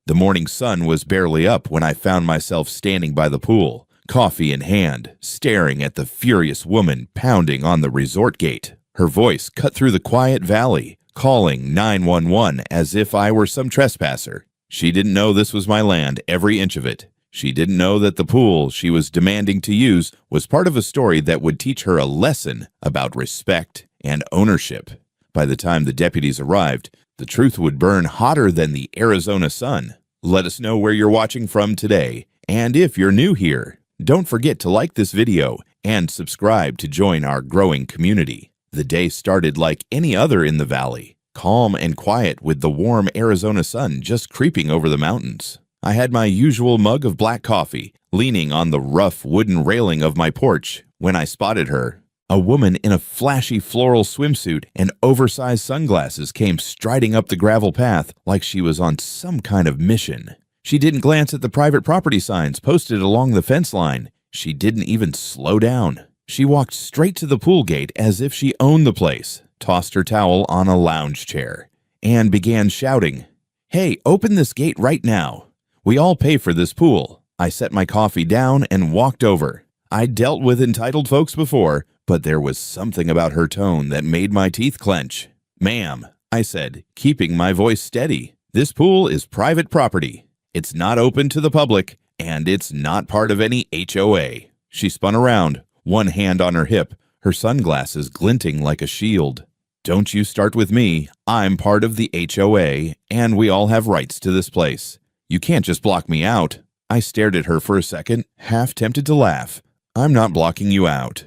The morning sun was barely up when I found myself standing by the pool, coffee in hand, staring at the furious woman pounding on the resort gate. Her voice cut through the quiet valley, calling 911 as if I were some trespasser. She didn't know this was my land, every inch of it. She didn't know that the pool she was demanding to use was part of a story that would teach her a lesson about respect and ownership. By the time the deputies arrived, the truth would burn hotter than the Arizona sun. Let us know where you're watching from today. And if you're new here, don't forget to like this video and subscribe to join our growing community. The day started like any other in the valley, calm and quiet with the warm Arizona sun just creeping over the mountains. I had my usual mug of black coffee, leaning on the rough wooden railing of my porch when I spotted her. A woman in a flashy floral swimsuit and oversized sunglasses came striding up the gravel path like she was on some kind of mission. She didn't glance at the private property signs posted along the fence line. She didn't even slow down. She walked straight to the pool gate as if she owned the place, tossed her towel on a lounge chair, and began shouting, "Hey, open this gate right now. We all pay for this pool." I set my coffee down and walked over. I'd dealt with entitled folks before, but there was something about her tone that made my teeth clench. "Ma'am," I said, keeping my voice steady, "this pool is private property. It's not open to the public, and it's not part of any HOA." She spun around, one hand on her hip, her sunglasses glinting like a shield. "Don't you start with me. I'm part of the HOA, and we all have rights to this place. You can't just block me out." I stared at her for a second, half tempted to laugh. "I'm not blocking you out.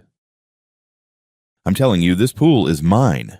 I'm telling you, this pool is mine.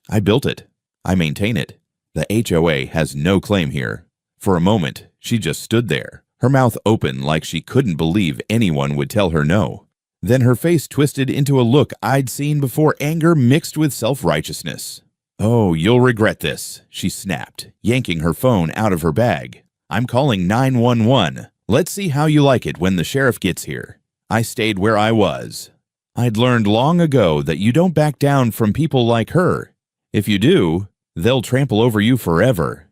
I built it. I maintain it. The HOA has no claim here." For a moment, she just stood there, her mouth open like she couldn't believe anyone would tell her no. Then her face twisted into a look I'd seen before, anger mixed with self-righteousness. "Oh, you'll regret this," she snapped, yanking her phone out of her bag. "I'm calling 911. Let's see how you like it when the sheriff gets here." I stayed where I was. I'd learned long ago that you don't back down from people like her. If you do, they'll trample over you forever.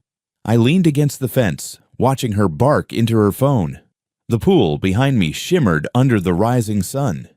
I leaned against the fence, watching her bark into her phone. The pool behind me shimmered under the rising sun.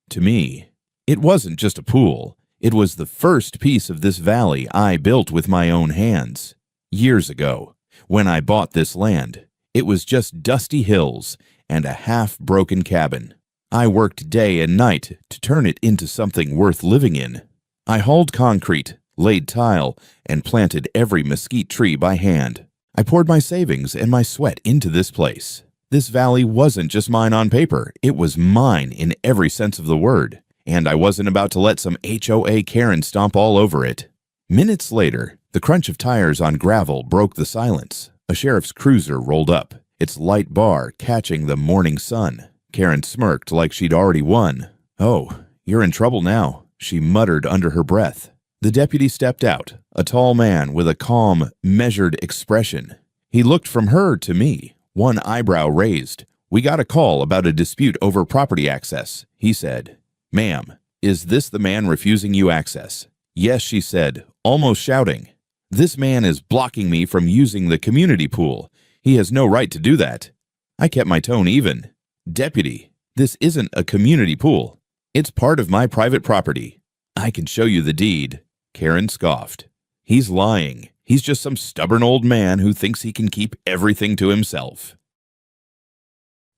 To me, it wasn't just a pool. It was the first piece of this valley I built with my own hands. Years ago, when I bought this land, it was just dusty hills and a half-broken cabin. I worked day and night to turn it into something worth living in. I hauled concrete, laid tile, and planted every mesquite tree by hand. I poured my savings and my sweat into this place. This valley wasn't just mine on paper, it was mine in every sense of the word, and I wasn't about to let some HOA Karen stomp all over it. Minutes later, the crunch of tires on gravel broke the silence. A sheriff's cruiser rolled up, its light bar catching the morning sun. Karen smirked like she'd already won. "Oh, you're in trouble now," she muttered under her breath. The deputy stepped out, a tall man with a calm, measured expression. He looked from her to me, one eyebrow raised. "We got a call about a dispute over property access," he said. "Ma'am, is this the man refusing you access?" "Yes," she said, almost shouting. "This man is blocking me from using the community pool. He has no right to do that." I kept my tone even. "Deputy, this isn't a community pool. It's part of my private property. I can show you the deed." Karen scoffed. "He's lying. He's just some stubborn old man who thinks he can keep everything to himself."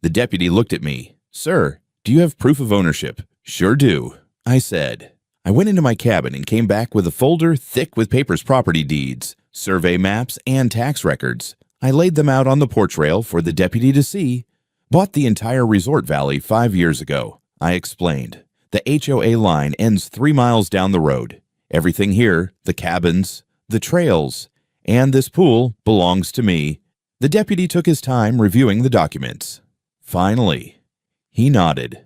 The deputy looked at me. "Sir, do you have proof of ownership?" "Sure do," I said. I went into my cabin and came back with a folder thick with papers, property deeds, survey maps, and tax records. I laid them out on the porch rail for the deputy to see. "Bought the entire resort valley 5 years ago," I explained. "The HOA line ends 3 miles down the road. Everything here, the cabins, the trails, and this pool belongs to me." The deputy took his time reviewing the documents. Finally, he nodded.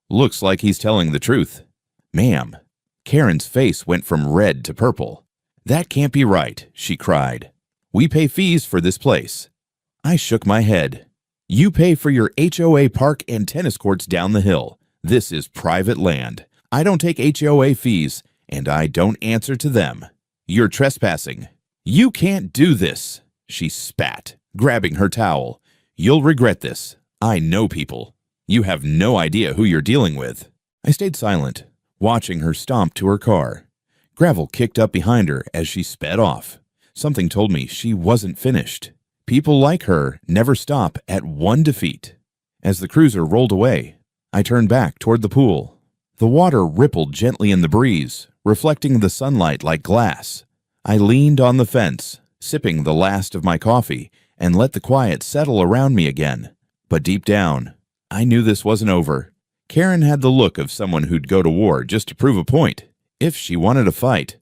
"Looks like he's telling the truth." "Ma'am," Karen's face went from red to purple. "That can't be right," she cried. "We pay fees for this place." I shook my head. "You pay for your HOA park and tennis courts down the hill. This is private land. I don't take HOA fees, and I don't answer to them. You're trespassing." "You can't do this," she spat. grabbing her towel. "You'll regret this. I know people. You have no idea who you're dealing with." I stayed silent, watching her stomp to her car. Gravel kicked up behind her as she sped off. Something told me she wasn't finished. People like her never stop at one defeat. As the cruiser rolled away, I turned back toward the pool. The water rippled gently in the breeze, reflecting the sunlight like glass. I leaned on the fence, sipping the last of my coffee, and let the quiet settle around me again. But deep down, I knew this wasn't over. Karen had the look of someone who'd go to war just to prove a point. If she wanted a fight,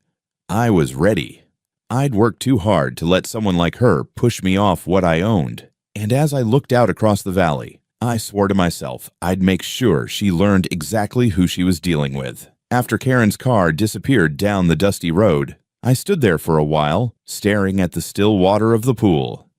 I was ready. I'd worked too hard to let someone like her push me off what I owned. And as I looked out across the valley, I swore to myself I'd make sure she learned exactly who she was dealing with. After Karen's car disappeared down the dusty road, I stood there for a while, staring at the still water of the pool.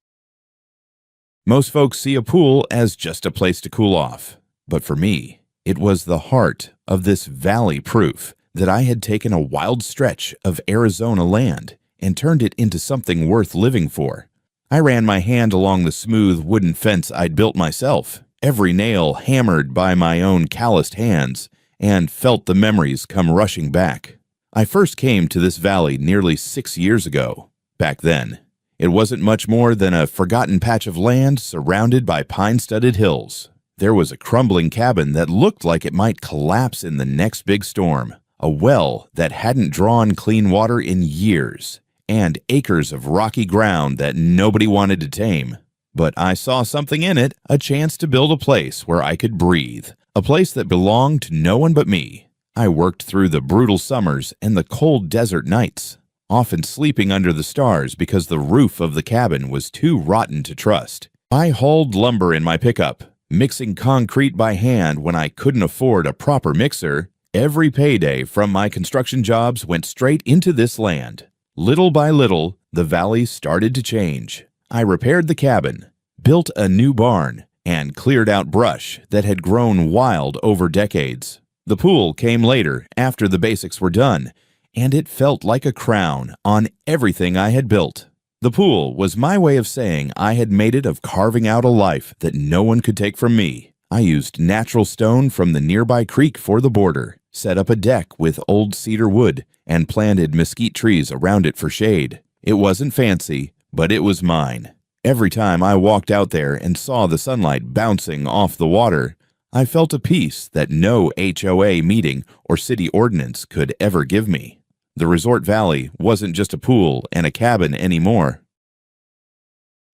Most folks see a pool as just a place to cool off, but for me, it was the heart of this valley proof that I had taken a wild stretch of Arizona land and turned it into something worth living for. I ran my hand along the smooth wooden fence I'd built myself, every nail hammered by my own calloused hands, and felt the memories come rushing back. I first came to this valley nearly 6 years ago. Back then, it wasn't much more than a forgotten patch of land surrounded by pine-studded hills. There was a crumbling cabin that looked like it might collapse in the next big storm, a well that hadn't drawn clean water in years, and acres of rocky ground that nobody wanted to tame. But I saw something in it, a chance to build a place where I could breathe, a place that belonged to no one but me. I worked through the brutal summers and the cold desert nights, often sleeping under the stars because the roof of the cabin was too rotten to trust. I hauled lumber in my pickup, mixing concrete by hand when I couldn't afford a proper mixer. Every payday from my construction jobs went straight into this land. Little by little, the valley started to change. I repaired the cabin, built a new barn, and cleared out brush that had grown wild over decades. The pool came later, after the basics were done, and it felt like a crown on everything I had built. The pool was my way of saying I had made it of carving out a life that no one could take from me. I used natural stone from the nearby creek for the border, set up a deck with old cedar wood, and planted mesquite trees around it for shade. It wasn't fancy, but it was mine. Every time I walked out there and saw the sunlight bouncing off the water, I felt a peace that no HOA meeting or city ordinance could ever give me. The resort valley wasn't just a pool and a cabin anymore.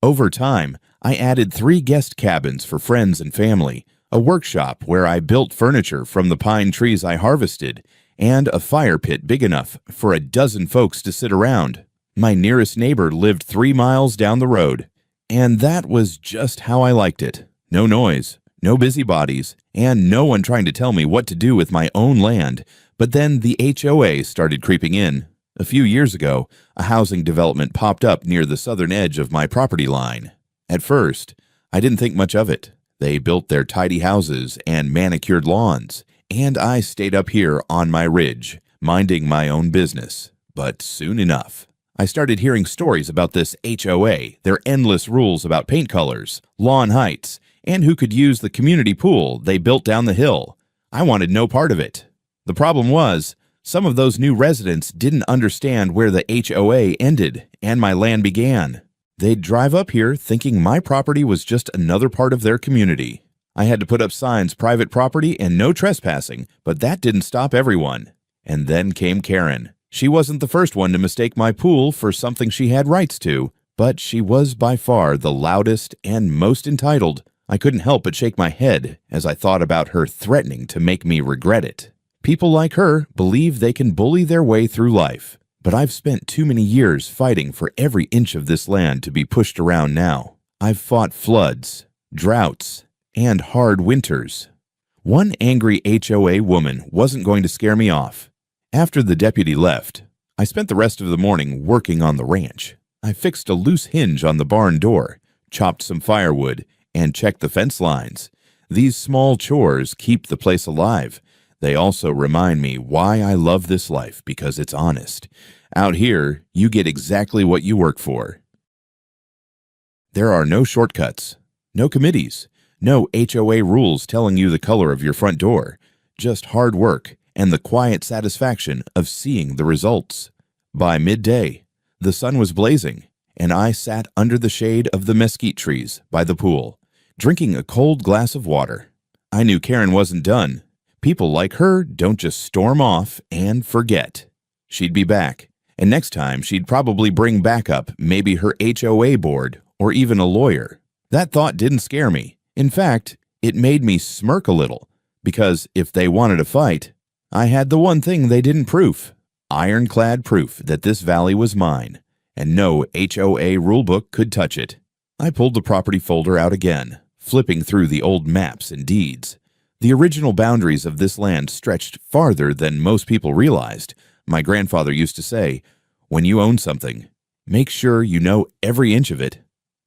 Over time, I added 3 guest cabins for friends and family, a workshop where I built furniture from the pine trees I harvested, and a fire pit big enough for a dozen folks to sit around. My nearest neighbor lived 3 miles down the road, and that was just how I liked it. No noise, no busybodies, and no one trying to tell me what to do with my own land. But then the HOA started creeping in. A few years ago, a housing development popped up near the southern edge of my property line. At first, I didn't think much of it. They built their tidy houses and manicured lawns, and I stayed up here on my ridge, minding my own business. But soon enough, I started hearing stories about this HOA, their endless rules about paint colors, lawn heights, and who could use the community pool they built down the hill. I wanted no part of it. The problem was, some of those new residents didn't understand where the HOA ended and my land began. They'd drive up here thinking my property was just another part of their community. I had to put up signs, private property and no trespassing, but that didn't stop everyone. And then came Karen. She wasn't the first one to mistake my pool for something she had rights to, but she was by far the loudest and most entitled. I couldn't help but shake my head as I thought about her threatening to make me regret it. People like her believe they can bully their way through life, but I've spent too many years fighting for every inch of this land to be pushed around now. I've fought floods, droughts, and hard winters. One angry HOA woman wasn't going to scare me off. After the deputy left, I spent the rest of the morning working on the ranch. I fixed a loose hinge on the barn door, chopped some firewood, and checked the fence lines. These small chores keep the place alive. They also remind me why I love this life, because it's honest. Out here, you get exactly what you work for. There are no shortcuts, no committees, no HOA rules telling you the color of your front door, just hard work and the quiet satisfaction of seeing the results. By midday, the sun was blazing, and I sat under the shade of the mesquite trees by the pool, drinking a cold glass of water. I knew Karen wasn't done. People like her don't just storm off and forget. She'd be back, and next time she'd probably bring backup maybe her HOA board or even a lawyer. That thought didn't scare me. In fact, it made me smirk a little, because if they wanted to fight, I had the one thing they didn't proof: ironclad proof that this valley was mine, and no HOA rulebook could touch it. I pulled the property folder out again, flipping through the old maps and deeds. The original boundaries of this land stretched farther than most people realized. My grandfather used to say, "When you own something, make sure you know every inch of it."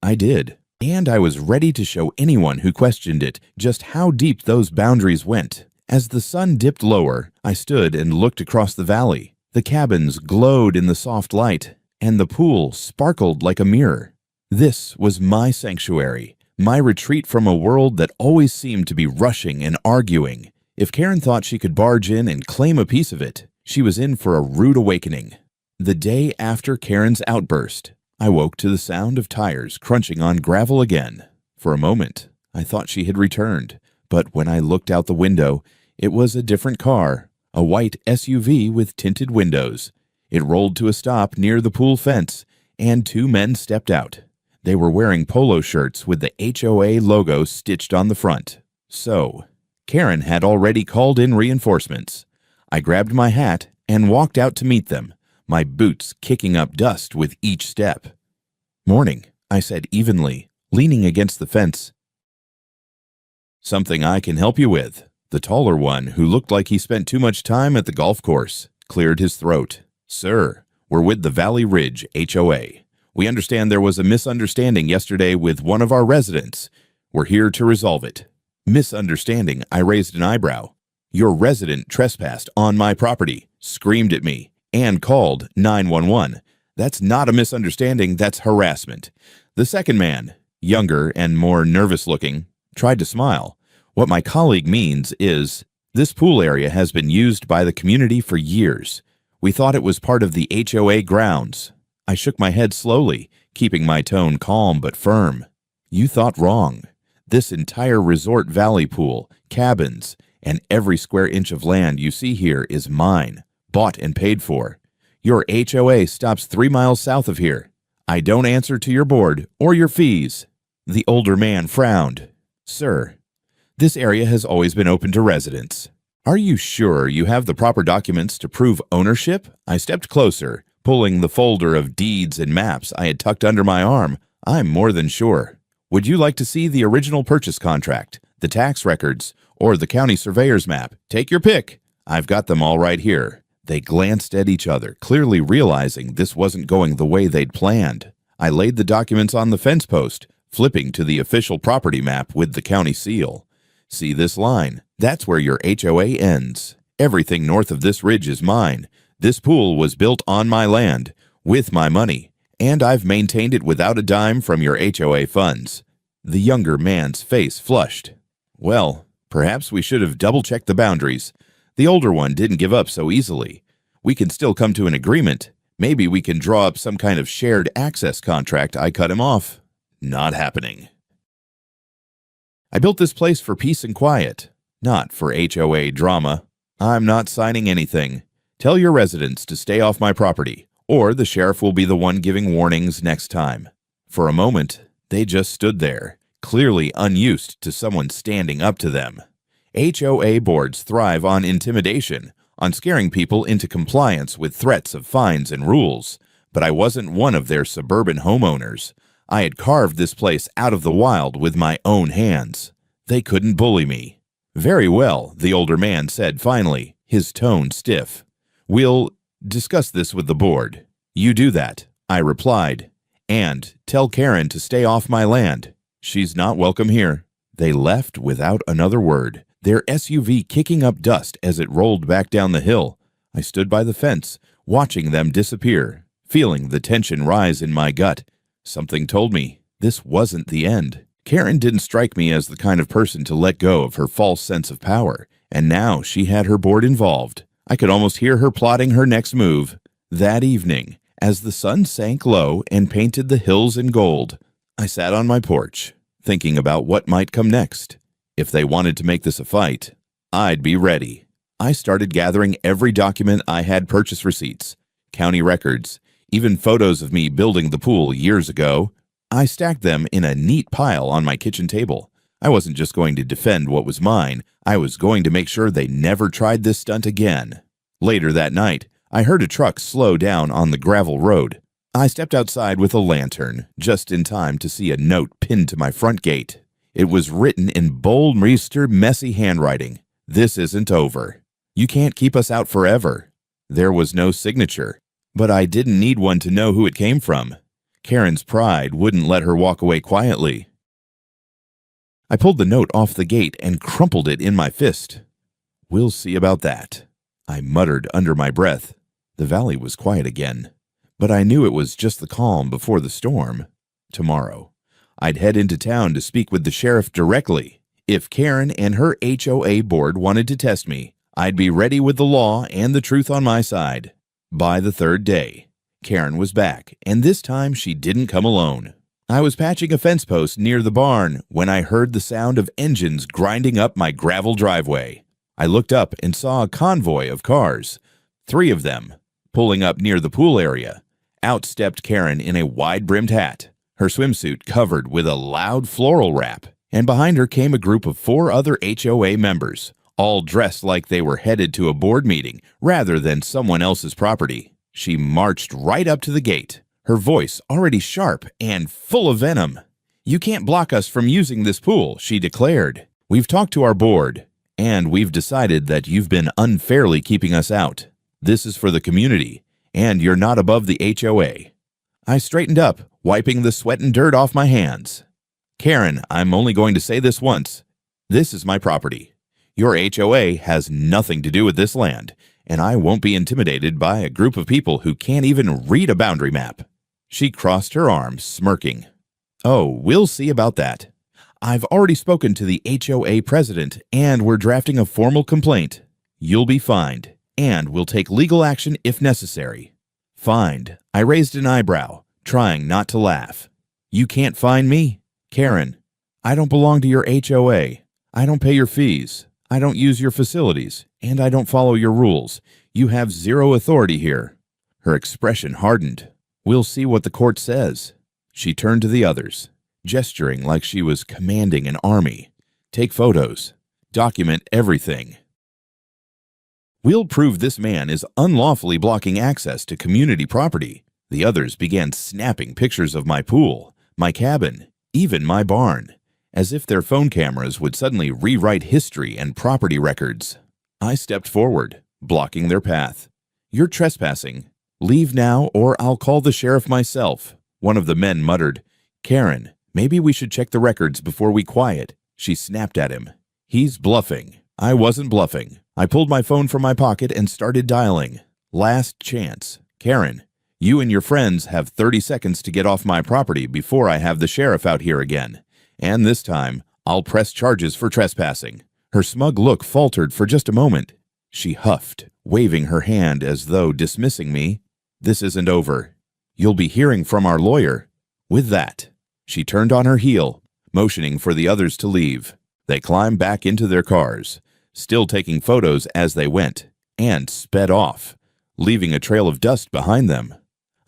I did, and I was ready to show anyone who questioned it just how deep those boundaries went. As the sun dipped lower, I stood and looked across the valley. The cabins glowed in the soft light, and the pool sparkled like a mirror. This was my sanctuary, my retreat from a world that always seemed to be rushing and arguing. If Karen thought she could barge in and claim a piece of it, she was in for a rude awakening. The day after Karen's outburst, I woke to the sound of tires crunching on gravel again. For a moment, I thought she had returned, but when I looked out the window, it was a different car, a white SUV with tinted windows. It rolled to a stop near the pool fence, and two men stepped out. They were wearing polo shirts with the HOA logo stitched on the front. So, Karen had already called in reinforcements. I grabbed my hat and walked out to meet them, my boots kicking up dust with each step. "Morning," I said evenly, leaning against the fence. "Something I can help you with." The taller one, who looked like he spent too much time at the golf course, cleared his throat. "Sir, we're with the Valley Ridge HOA. We understand there was a misunderstanding yesterday with one of our residents. We're here to resolve it." Misunderstanding? I raised an eyebrow. "Your resident trespassed on my property, screamed at me, and called 911. That's not a misunderstanding, that's harassment." The second man, younger and more nervous looking, tried to smile. "What my colleague means is, this pool area has been used by the community for years. We thought it was part of the HOA grounds." I shook my head slowly, keeping my tone calm but firm. "You thought wrong. This entire resort valley pool, cabins, and every square inch of land you see here is mine, bought and paid for. Your HOA stops 3 miles south of here. I don't answer to your board or your fees." The older man frowned. "Sir, this area has always been open to residents. Are you sure you have the proper documents to prove ownership?" I stepped closer, pulling the folder of deeds and maps I had tucked under my arm. "I'm more than sure. Would you like to see the original purchase contract, the tax records, or the county surveyor's map? Take your pick. I've got them all right here." They glanced at each other, clearly realizing this wasn't going the way they'd planned. I laid the documents on the fence post, flipping to the official property map with the county seal. "See this line? That's where your HOA ends. Everything north of this ridge is mine. This pool was built on my land, with my money, and I've maintained it without a dime from your HOA funds." The younger man's face flushed. "Well, perhaps we should have double-checked the boundaries. The older one didn't give up so easily. We can still come to an agreement. Maybe we can draw up some kind of shared access contract." I cut him off. "Not happening. I built this place for peace and quiet, not for HOA drama. I'm not signing anything. Tell your residents to stay off my property, or the sheriff will be the one giving warnings next time." For a moment, they just stood there, clearly unused to someone standing up to them. HOA boards thrive on intimidation, on scaring people into compliance with threats of fines and rules. But I wasn't one of their suburban homeowners. I had carved this place out of the wild with my own hands. They couldn't bully me. "Very well," the older man said finally, his tone stiff. "We'll discuss this with the board." "You do that," I replied. "And tell Karen to stay off my land. She's not welcome here." They left without another word, their SUV kicking up dust as it rolled back down the hill. I stood by the fence, watching them disappear, feeling the tension rise in my gut. Something told me This wasn't the end. Karen didn't strike me as the kind of person to let go of her false sense of power, and now she had her board involved. I could almost hear her plotting her next move. That evening, as the sun sank low and painted the hills in gold, I sat on my porch, thinking about what might come next. If they wanted to make this a fight, I'd be ready. I started gathering every document I had: purchase receipts, county records, even photos of me building the pool years ago. I stacked them in a neat pile on my kitchen table. I wasn't just going to defend what was mine, I was going to make sure they never tried this stunt again. Later that night, I heard a truck slow down on the gravel road. I stepped outside with a lantern, just in time to see a note pinned to my front gate. It was written in bold, messy handwriting. "This isn't over. You can't keep us out forever." There was no signature, but I didn't need one to know who it came from. Karen's pride wouldn't let her walk away quietly. I pulled the note off the gate and crumpled it in my fist. "We'll see about that," I muttered under my breath. The valley was quiet again, but I knew it was just the calm before the storm. Tomorrow, I'd head into town to speak with the sheriff directly. If Karen and her HOA board wanted to test me, I'd be ready with the law and the truth on my side. By the third day, Karen was back, and this time she didn't come alone. I was patching a fence post near the barn when I heard the sound of engines grinding up my gravel driveway. I looked up and saw a convoy of cars, 3 of them, pulling up near the pool area. Out stepped Karen in a wide-brimmed hat, her swimsuit covered with a loud floral wrap, and behind her came a group of 4 other HOA members, all dressed like they were headed to a board meeting rather than someone else's property. She marched right up to the gate, her voice already sharp and full of venom. "You can't block us from using this pool," she declared. "We've talked to our board, and we've decided that you've been unfairly keeping us out. This is for the community, and you're not above the HOA." I straightened up, wiping the sweat and dirt off my hands. "Karen, I'm only going to say this once. This is my property. Your HOA has nothing to do with this land, and I won't be intimidated by a group of people who can't even read a boundary map." She crossed her arms, smirking. "Oh, we'll see about that. I've already spoken to the HOA president, and we're drafting a formal complaint. You'll be fined, and we'll take legal action if necessary." "Fined?" I raised an eyebrow, trying not to laugh. "You can't fine me? Karen, I don't belong to your HOA. I don't pay your fees. I don't use your facilities, and I don't follow your rules. You have zero authority here." Her expression hardened. "We'll see what the court says." She turned to the others, gesturing like she was commanding an army. "Take photos. Document everything. We'll prove this man is unlawfully blocking access to community property." The others began snapping pictures of my pool, my cabin, even my barn, as if their phone cameras would suddenly rewrite history and property records. I stepped forward, blocking their path. "You're trespassing. Leave now or I'll call the sheriff myself." One of the men muttered, "Karen, maybe we should check the records before we quiet." She snapped at him. "He's bluffing." I wasn't bluffing. I pulled my phone from my pocket and started dialing. "Last chance. Karen, you and your friends have 30 seconds to get off my property before I have the sheriff out here again. And this time, I'll press charges for trespassing." Her smug look faltered for just a moment. She huffed, waving her hand as though dismissing me. "This isn't over. You'll be hearing from our lawyer." With that, she turned on her heel, motioning for the others to leave. They climbed back into their cars, still taking photos as they went, and sped off, leaving a trail of dust behind them.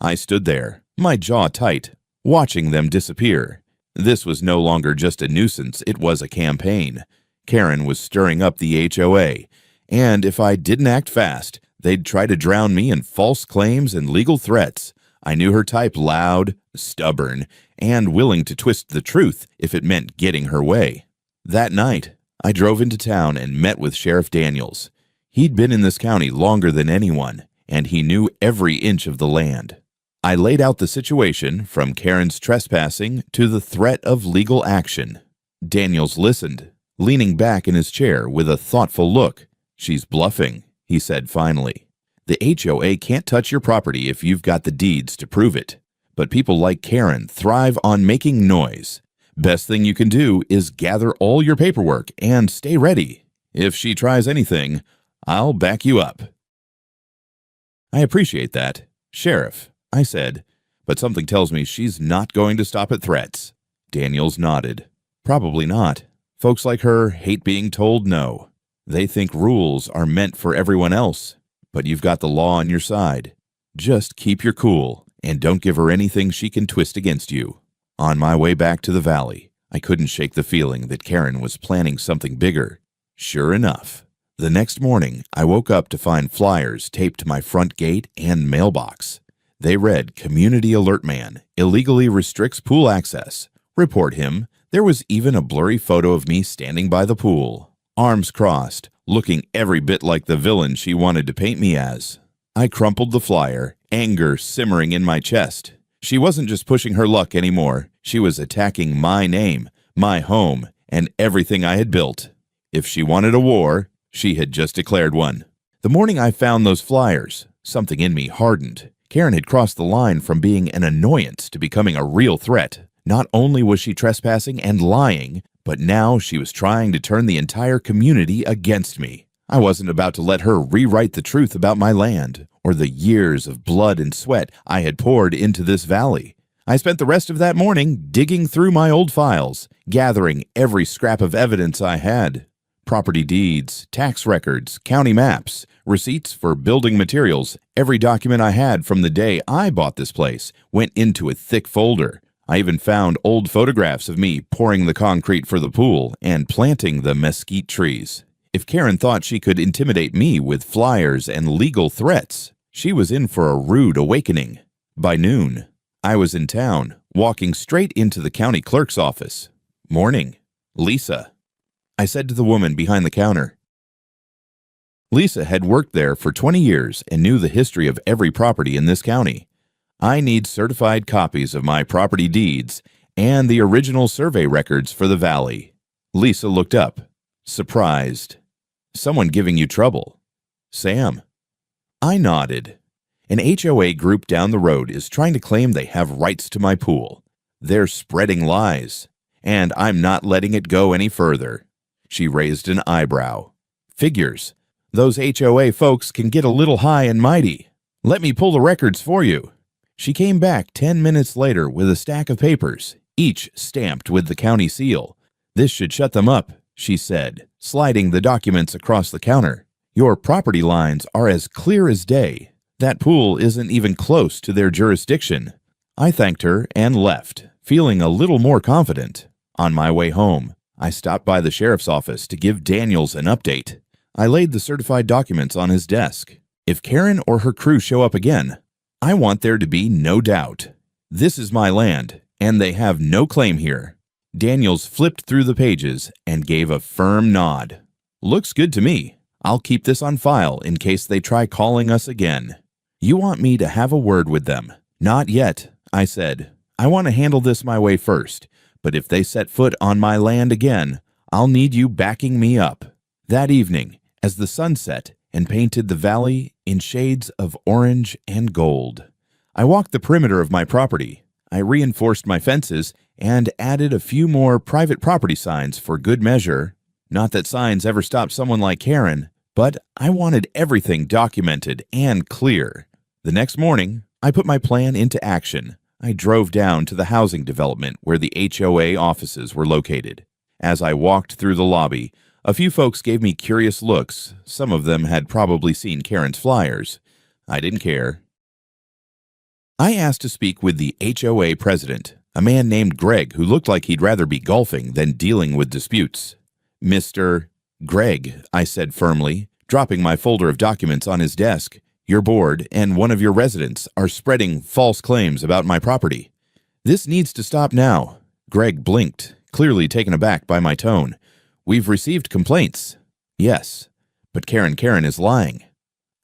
I stood there, my jaw tight, watching them disappear. This was no longer just a nuisance, it was a campaign. Karen was stirring up the HOA, and if I didn't act fast, they'd try to drown me in false claims and legal threats. I knew her type: loud, stubborn, and willing to twist the truth if it meant getting her way. That night, I drove into town and met with Sheriff Daniels. He'd been in this county longer than anyone, and he knew every inch of the land. I laid out the situation, from Karen's trespassing to the threat of legal action. Daniels listened, leaning back in his chair with a thoughtful look. "She's bluffing," he said finally. "The HOA can't touch your property if you've got the deeds to prove it. but people like Karen thrive on making noise. Best thing you can do is gather all your paperwork and stay ready. If she tries anything, I'll back you up." "I appreciate that, Sheriff," I said, "but something tells me she's not going to stop at threats." Daniels nodded. "Probably not. Folks like her hate being told no. They think rules are meant for everyone else, but you've got the law on your side. Just keep your cool and don't give her anything she can twist against you." On my way back to the valley, I couldn't shake the feeling that Karen was planning something bigger. Sure enough, the next morning I woke up to find flyers taped to my front gate and mailbox. They read, "Community Alert Man illegally restricts pool access. Report him." There was even a blurry photo of me standing by the pool, arms crossed, looking every bit like the villain she wanted to paint me as. I crumpled the flyer, anger simmering in my chest. She wasn't just pushing her luck anymore. She was attacking my name, my home, and everything I had built. If she wanted a war, she had just declared one. The morning I found those flyers, something in me hardened. Karen had crossed the line from being an annoyance to becoming a real threat. Not only was she trespassing and lying, but now she was trying to turn the entire community against me. I wasn't about to let her rewrite the truth about my land, or the years of blood and sweat I had poured into this valley. I spent the rest of that morning digging through my old files, gathering every scrap of evidence I had. Property deeds, tax records, county maps, receipts for building materials. Every document I had from the day I bought this place went into a thick folder. I even found old photographs of me pouring the concrete for the pool and planting the mesquite trees. If Karen thought she could intimidate me with flyers and legal threats, she was in for a rude awakening. By noon, I was in town, walking straight into the county clerk's office. "Morning, Lisa," I said to the woman behind the counter. Lisa had worked there for 20 years and knew the history of every property in this county. "I need certified copies of my property deeds and the original survey records for the valley." Lisa looked up, surprised. "Someone giving you trouble?" "Sam." I nodded. An HOA group down the road is trying to claim they have rights to my pool. They're spreading lies, and I'm not letting it go any further. She raised an eyebrow. "Figures. Those HOA folks can get a little high and mighty. Let me pull the records for you." She came back 10 minutes later with a stack of papers, each stamped with the county seal. "This should shut them up," she said, sliding the documents across the counter. "Your property lines are as clear as day. That pool isn't even close to their jurisdiction." I thanked her and left, feeling a little more confident. On my way home, I stopped by the sheriff's office to give Daniels an update. I laid the certified documents on his desk. If Karen or her crew show up again, I want there to be no doubt. This is my land, and they have no claim here. Daniels flipped through the pages and gave a firm nod. "Looks good to me. I'll keep this on file in case they try calling us again." "You want me to have a word with them?" "Not yet," I said. "I want to handle this my way first, but if they set foot on my land again, I'll need you backing me up." That evening, as the sun set and painted the valley in shades of orange and gold, I walked the perimeter of my property. I reinforced my fences and added a few more private property signs for good measure. Not that signs ever stopped someone like Karen, but I wanted everything documented and clear. The next morning, I put my plan into action. I drove down to the housing development where the HOA offices were located. As I walked through the lobby, a few folks gave me curious looks. Some of them had probably seen Karen's flyers. I didn't care. I asked to speak with the HOA president, a man named Greg who looked like he'd rather be golfing than dealing with disputes. "Mr. Greg," I said firmly, dropping my folder of documents on his desk, "your board and one of your residents are spreading false claims about my property. This needs to stop now." Greg blinked, clearly taken aback by my tone. "We've received complaints." "Yes, but Karen is lying."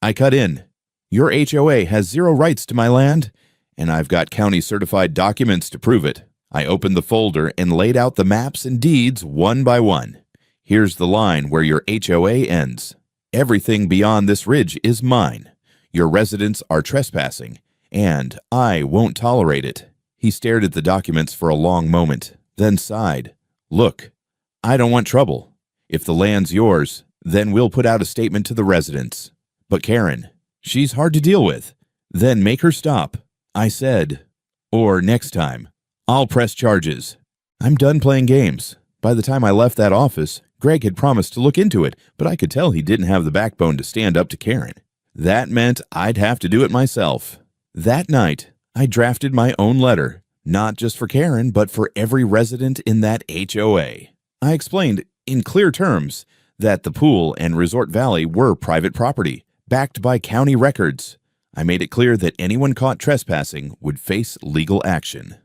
I cut in. "Your HOA has zero rights to my land, and I've got county-certified documents to prove it." I opened the folder and laid out the maps and deeds one by one. "Here's the line where your HOA ends. Everything beyond this ridge is mine. Your residents are trespassing, and I won't tolerate it." He stared at the documents for a long moment, then sighed. "Look, I don't want trouble. If the land's yours, then we'll put out a statement to the residents. But Karen, she's hard to deal with. Then make her stop." I said, "Or next time, I'll press charges." I'm done playing games. By the time I left that office, Greg had promised to look into it, but I could tell he didn't have the backbone to stand up to Karen. That meant I'd have to do it myself. That night, I drafted my own letter, not just for Karen, but for every resident in that HOA. I explained, in clear terms, that the pool and Resort Valley were private property, backed by county records. I made it clear that anyone caught trespassing would face legal action.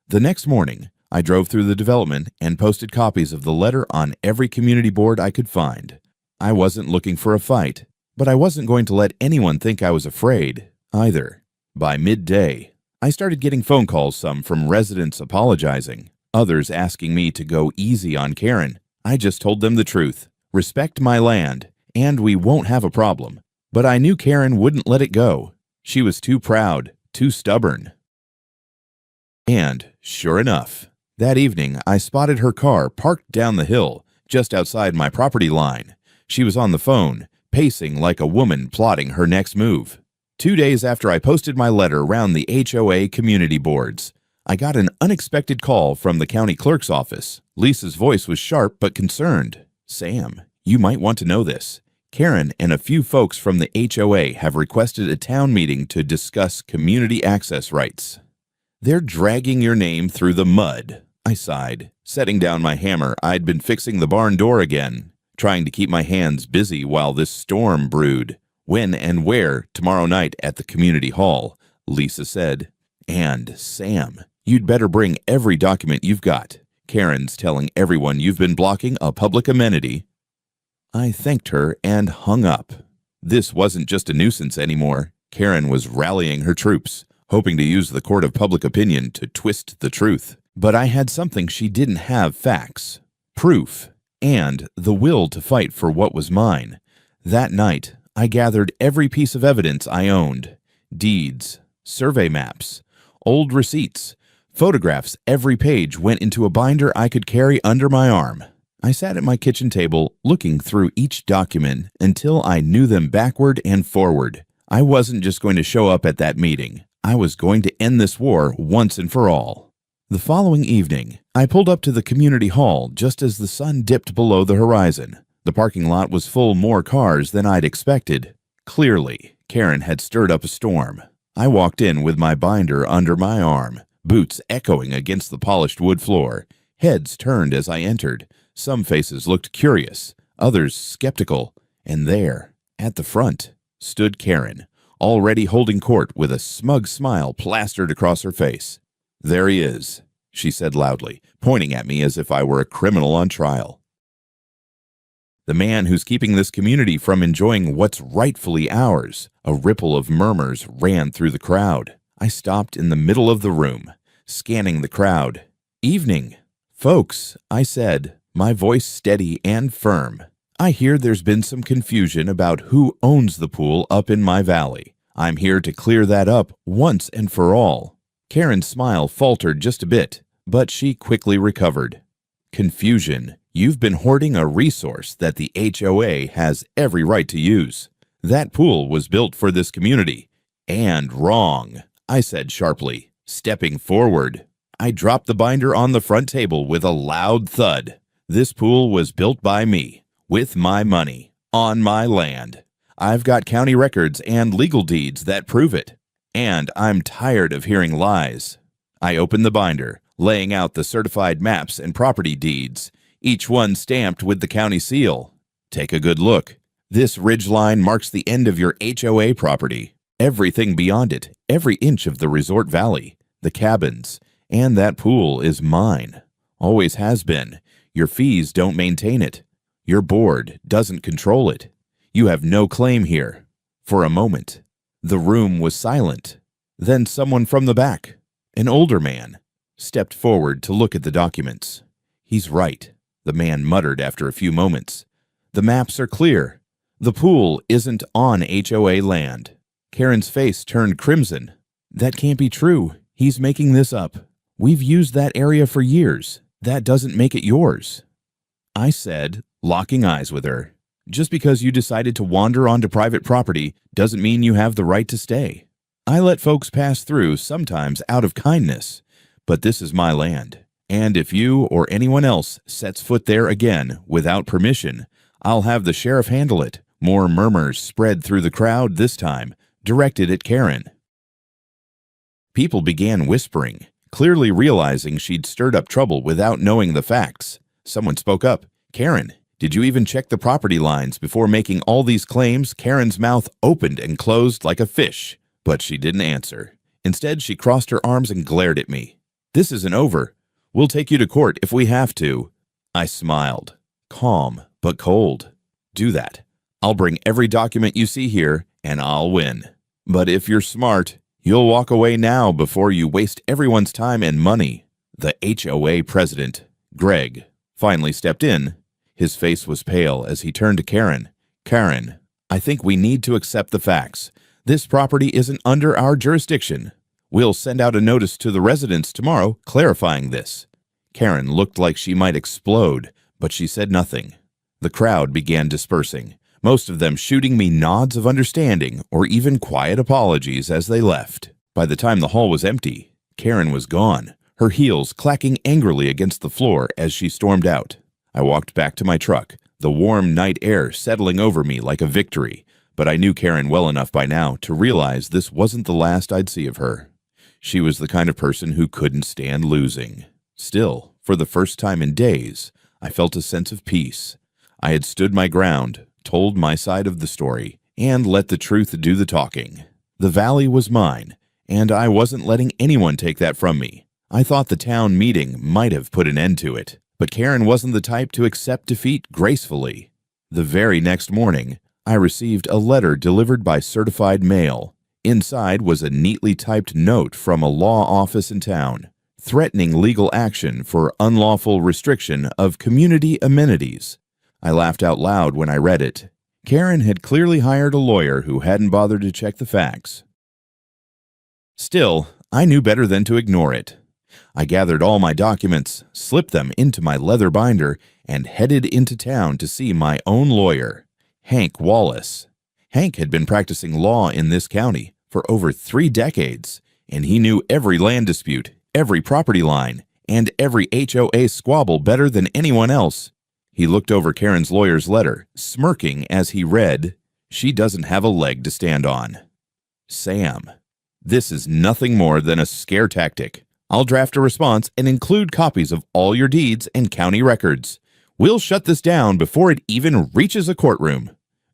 The next morning, I drove through the development and posted copies of the letter on every community board I could find. I wasn't looking for a fight, but I wasn't going to let anyone think I was afraid, either. By midday, I started getting phone calls, some from residents apologizing, others asking me to go easy on Karen. I just told them the truth. Respect my land, and we won't have a problem. But I knew Karen wouldn't let it go. She was too proud, too stubborn. And, sure enough, that evening I spotted her car parked down the hill, just outside my property line. She was on the phone, pacing like a woman plotting her next move. 2 days after I posted my letter around the HOA community boards, I got an unexpected call from the county clerk's office. Lisa's voice was sharp but concerned. "Sam, you might want to know this. Karen and a few folks from the HOA have requested a town meeting to discuss community access rights. They're dragging your name through the mud." I sighed, setting down my hammer. I'd been fixing the barn door again, trying to keep my hands busy while this storm brewed. "When and where? Tomorrow night at the community hall," Lisa said. "And, Sam, you'd better bring every document you've got. Karen's telling everyone you've been blocking a public amenity." I thanked her and hung up. This wasn't just a nuisance anymore. Karen was rallying her troops, hoping to use the court of public opinion to twist the truth. But I had something she didn't have: facts, proof, and the will to fight for what was mine. That night, I gathered every piece of evidence I owned: deeds, survey maps, old receipts, photographs. Every page went into a binder I could carry under my arm. I sat at my kitchen table, looking through each document until I knew them backward and forward. I wasn't just going to show up at that meeting. I was going to end this war once and for all. The following evening, I pulled up to the community hall just as the sun dipped below the horizon. The parking lot was full more cars than I'd expected. Clearly, Karen had stirred up a storm. I walked in with my binder under my arm, boots echoing against the polished wood floor. Heads turned as I entered. Some faces looked curious, others skeptical. And there, at the front, stood Karen, already holding court with a smug smile plastered across her face. "There he is," she said loudly, pointing at me as if I were a criminal on trial. "The man who's keeping this community from enjoying what's rightfully ours." A ripple of murmurs ran through the crowd. I stopped in the middle of the room, scanning the crowd. "Evening, folks," I said, my voice steady and firm. "I hear there's been some confusion about who owns the pool up in my valley. I'm here to clear that up once and for all." Karen's smile faltered just a bit, but she quickly recovered. "Confusion. You've been hoarding a resource that the HOA has every right to use. That pool was built for this community." "And wrong," I said sharply, stepping forward. I dropped the binder on the front table with a loud thud. "This pool was built by me, with my money, on my land. I've got county records and legal deeds that prove it. And I'm tired of hearing lies." I opened the binder, laying out the certified maps and property deeds, each one stamped with the county seal. "Take a good look. This ridgeline marks the end of your HOA property. Everything beyond it, every inch of the Resort Valley, the cabins, and that pool is mine. Always has been. Your fees don't maintain it. Your board doesn't control it. You have no claim here." For a moment, the room was silent. Then someone from the back, an older man, stepped forward to look at the documents. "He's right," the man muttered after a few moments. "The maps are clear. The pool isn't on HOA land." Karen's face turned crimson. That can't be true. He's making this up. We've used that area for years. That doesn't make it yours. I said, locking eyes with her. Just because you decided to wander onto private property doesn't mean you have the right to stay. I let folks pass through sometimes out of kindness, but this is my land. And if you or anyone else sets foot there again without permission, I'll have the sheriff handle it. More murmurs spread through the crowd this time, directed at Karen. People began whispering, clearly realizing she'd stirred up trouble without knowing the facts. Someone spoke up. Karen, did you even check the property lines before making all these claims? Karen's mouth opened and closed like a fish, but she didn't answer. Instead, she crossed her arms and glared at me. This isn't over. We'll take you to court if we have to. I smiled, calm but cold. Do that. I'll bring every document you see here, and I'll win. But if you're smart, you'll walk away now before you waste everyone's time and money. The HOA president, Greg, finally stepped in. His face was pale as he turned to Karen. Karen, I think we need to accept the facts. This property isn't under our jurisdiction. We'll send out a notice to the residents tomorrow clarifying this. Karen looked like she might explode, but she said nothing. The crowd began dispersing, most of them shooting me nods of understanding or even quiet apologies as they left. By the time the hall was empty, Karen was gone, her heels clacking angrily against the floor as she stormed out. I walked back to my truck, the warm night air settling over me like a victory, but I knew Karen well enough by now to realize this wasn't the last I'd see of her. She was the kind of person who couldn't stand losing. Still, for the first time in days, I felt a sense of peace. I had stood my ground, told my side of the story, and let the truth do the talking. The valley was mine, and I wasn't letting anyone take that from me. I thought the town meeting might have put an end to it, but Karen wasn't the type to accept defeat gracefully. The very next morning, I received a letter delivered by certified mail. Inside was a neatly typed note from a law office in town, threatening legal action for unlawful restriction of community amenities. I laughed out loud when I read it. Karen had clearly hired a lawyer who hadn't bothered to check the facts. Still, I knew better than to ignore it. I gathered all my documents, slipped them into my leather binder, and headed into town to see my own lawyer, Hank Wallace. Hank had been practicing law in this county for over 3 decades, and he knew every land dispute, every property line, and every HOA squabble better than anyone else. He looked over Karen's lawyer's letter, smirking as he read, "She doesn't have a leg to stand on." Sam, this is nothing more than a scare tactic. I'll draft a response and include copies of all your deeds and county records. We'll shut this down before it even reaches a courtroom.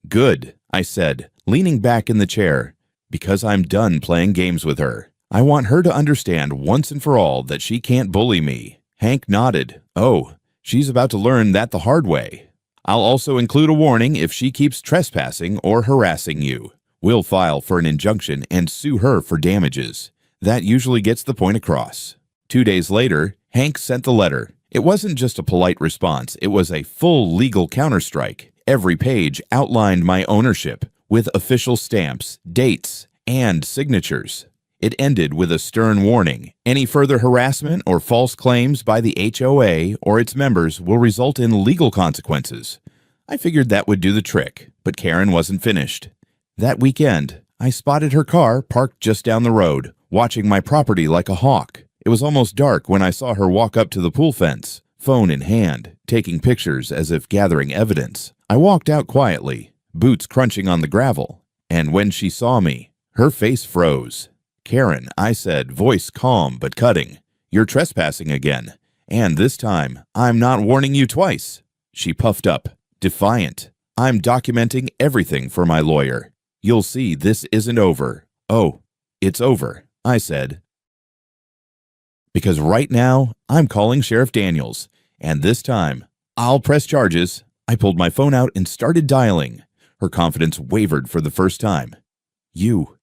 Good, I said, leaning back in the chair, because I'm done playing games with her. I want her to understand once and for all that she can't bully me. Hank nodded. Oh, she's about to learn that the hard way. I'll also include a warning if she keeps trespassing or harassing you. We'll file for an injunction and sue her for damages. That usually gets the point across. 2 days later, Hank sent the letter. It wasn't just a polite response, it was a full legal counterstrike. Every page outlined my ownership, with official stamps, dates, and signatures. It ended with a stern warning. Any further harassment or false claims by the HOA or its members will result in legal consequences. I figured that would do the trick, but Karen wasn't finished. That weekend, I spotted her car parked just down the road, watching my property like a hawk. It was almost dark when I saw her walk up to the pool fence, phone in hand, taking pictures as if gathering evidence. I walked out quietly, boots crunching on the gravel, and when she saw me, her face froze. "Karen," I said, voice calm but cutting, "you're trespassing again, and this time, I'm not warning you twice." She puffed up, defiant. "I'm documenting everything for my lawyer. You'll see this isn't over." "Oh, it's over," I said. "Because right now, I'm calling Sheriff Daniels, and this time, I'll press charges." I pulled my phone out and started dialing. Her confidence wavered for the first time. You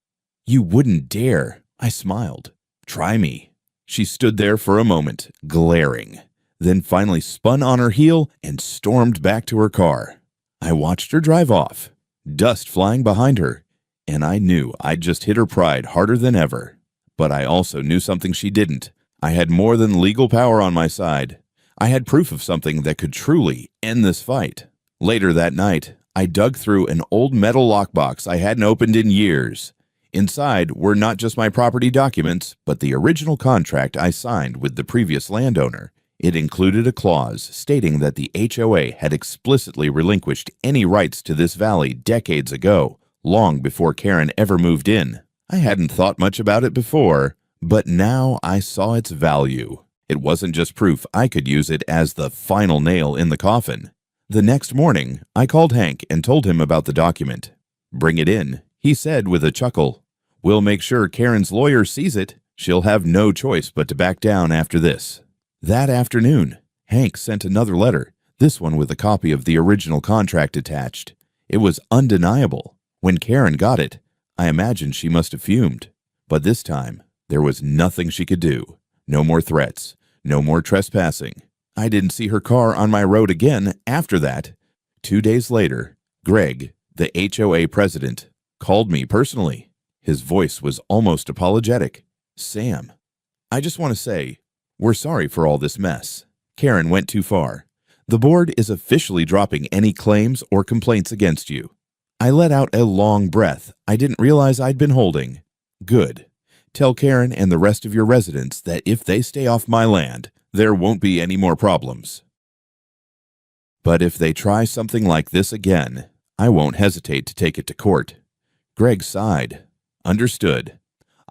wouldn't dare," I smiled. "Try me." She stood there for a moment, glaring, then finally spun on her heel and stormed back to her car. I watched her drive off, dust flying behind her, and I knew I'd just hit her pride harder than ever. But I also knew something she didn't. I had more than legal power on my side. I had proof of something that could truly end this fight. Later that night, I dug through an old metal lockbox I hadn't opened in years. Inside were not just my property documents, but the original contract I signed with the previous landowner. It included a clause stating that the HOA had explicitly relinquished any rights to this valley decades ago, long before Karen ever moved in. I hadn't thought much about it before, but now I saw its value. It wasn't just proof I could use it as the final nail in the coffin. The next morning, I called Hank and told him about the document. "Bring it in," he said with a chuckle. "We'll make sure Karen's lawyer sees it. She'll have no choice but to back down after this." That afternoon, Hank sent another letter, this one with a copy of the original contract attached. It was undeniable. When Karen got it, I imagined she must have fumed. But this time, there was nothing she could do. No more threats. No more trespassing. I didn't see her car on my road again after that. 2 days later, Greg, the HOA president, called me personally. His voice was almost apologetic. "Sam, I just want to say, we're sorry for all this mess. Karen went too far. The board is officially dropping any claims or complaints against you." I let out a long breath I didn't realize I'd been holding. "Good. Tell Karen and the rest of your residents that if they stay off my land, there won't be any more problems. But if they try something like this again, I won't hesitate to take it to court." Greg sighed. "Understood.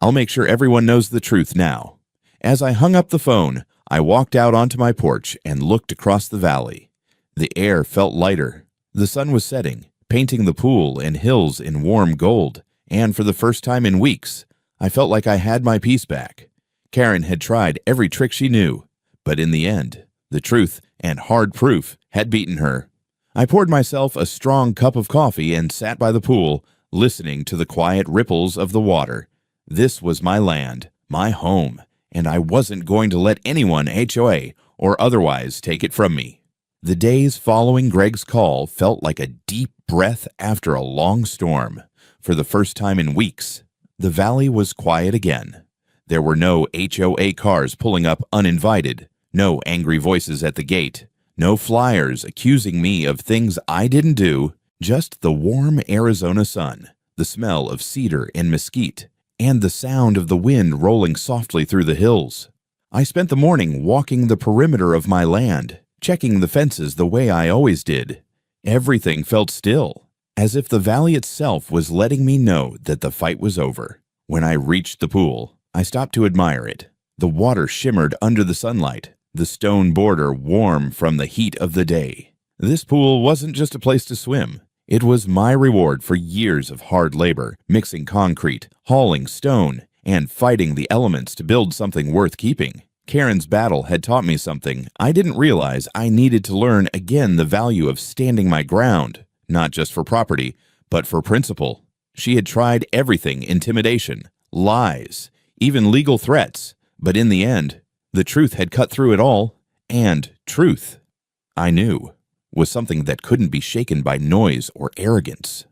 I'll make sure everyone knows the truth now." As I hung up the phone, I walked out onto my porch and looked across the valley. The air felt lighter. The sun was setting, painting the pool and hills in warm gold, and for the first time in weeks, I felt like I had my peace back. Karen had tried every trick she knew, but in the end, the truth and hard proof had beaten her. I poured myself a strong cup of coffee and sat by the pool, listening to the quiet ripples of the water. This was my land, my home, and I wasn't going to let anyone, HOA or otherwise, take it from me. The days following Greg's call felt like a deep breath after a long storm. For the first time in weeks, the valley was quiet again. There were no HOA cars pulling up uninvited, no angry voices at the gate, no flyers accusing me of things I didn't do, just the warm Arizona sun, the smell of cedar and mesquite, and the sound of the wind rolling softly through the hills. I spent the morning walking the perimeter of my land, checking the fences the way I always did. Everything felt still, as if the valley itself was letting me know that the fight was over. When I reached the pool, I stopped to admire it. The water shimmered under the sunlight, the stone border warm from the heat of the day. This pool wasn't just a place to swim. It was my reward for years of hard labor, mixing concrete, hauling stone, and fighting the elements to build something worth keeping. Karen's battle had taught me something I didn't realize I needed to learn again: the value of standing my ground, not just for property, but for principle. She had tried everything: intimidation, lies, even legal threats, but in the end, the truth had cut through it all, and truth, I knew, was something that couldn't be shaken by noise or arrogance.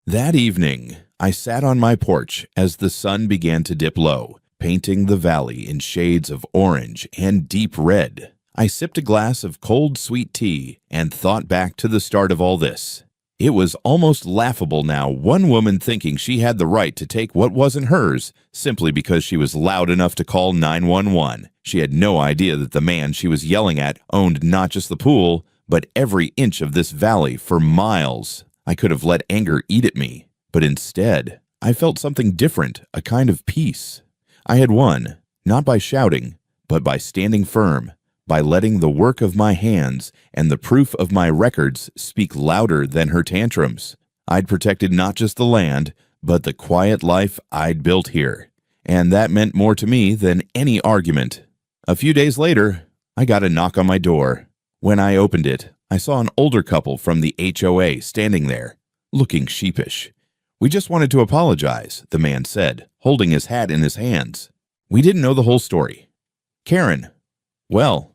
That evening, I sat on my porch as the sun began to dip low, painting the valley in shades of orange and deep red. I sipped a glass of cold, sweet tea and thought back to the start of all this. It was almost laughable now, one woman thinking she had the right to take what wasn't hers simply because she was loud enough to call 911. She had no idea that the man she was yelling at owned not just the pool, but every inch of this valley for miles. I could have let anger eat at me, but instead, I felt something different, a kind of peace. I had won, not by shouting, but by standing firm, by letting the work of my hands and the proof of my records speak louder than her tantrums. I'd protected not just the land, but the quiet life I'd built here, and that meant more to me than any argument. A few days later, I got a knock on my door. When I opened it, I saw an older couple from the HOA standing there, looking sheepish. "We just wanted to apologize," the man said, holding his hat in his hands. "We didn't know the whole story. Karen, well,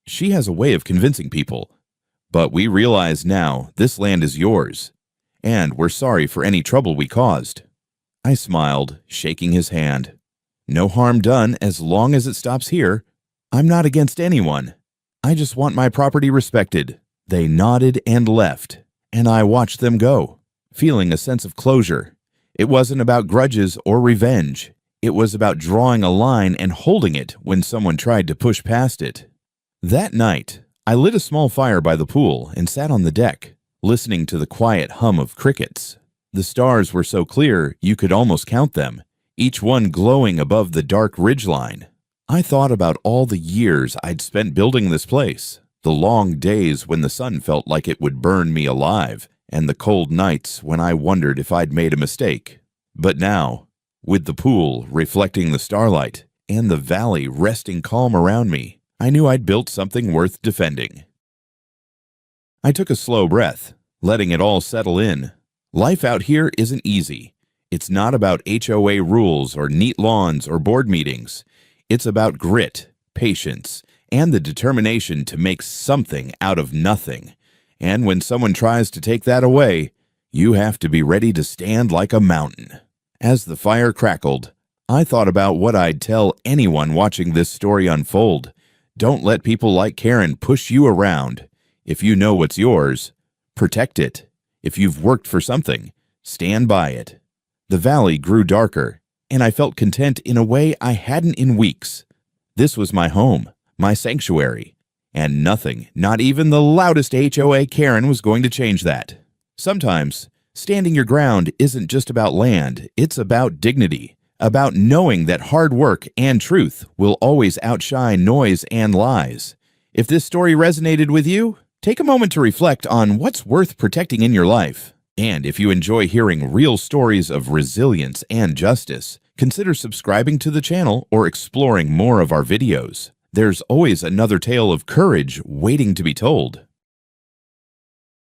she has a way of convincing people, but we realize now this land is yours, and we're sorry for any trouble we caused." I smiled, shaking his hand. No harm done as long as it stops here. I'm not against anyone. I just want my property respected. They nodded and left, and I watched them go, feeling a sense of closure. It wasn't about grudges or revenge. It was about drawing a line and holding it when someone tried to push past it. That night, I lit a small fire by the pool and sat on the deck, listening to the quiet hum of crickets. The stars were so clear you could almost count them, each one glowing above the dark ridgeline. I thought about all the years I'd spent building this place, the long days when the sun felt like it would burn me alive, and the cold nights when I wondered if I'd made a mistake. But now, with the pool reflecting the starlight and the valley resting calm around me, I knew I'd built something worth defending. I took a slow breath, letting it all settle in. Life out here isn't easy. It's not about HOA rules or neat lawns or board meetings. It's about grit, patience, and the determination to make something out of nothing. And when someone tries to take that away, you have to be ready to stand like a mountain. As the fire crackled, I thought about what I'd tell anyone watching this story unfold. Don't let people like Karen push you around. If you know what's yours, protect it. If you've worked for something, stand by it. The valley grew darker, and I felt content in a way I hadn't in weeks. This was my home, my sanctuary, and nothing, not even the loudest HOA Karen, was going to change that. Sometimes, standing your ground isn't just about land, it's about dignity, about knowing that hard work and truth will always outshine noise and lies. If this story resonated with you, take a moment to reflect on what's worth protecting in your life. And if you enjoy hearing real stories of resilience and justice, consider subscribing to the channel or exploring more of our videos. There's always another tale of courage waiting to be told.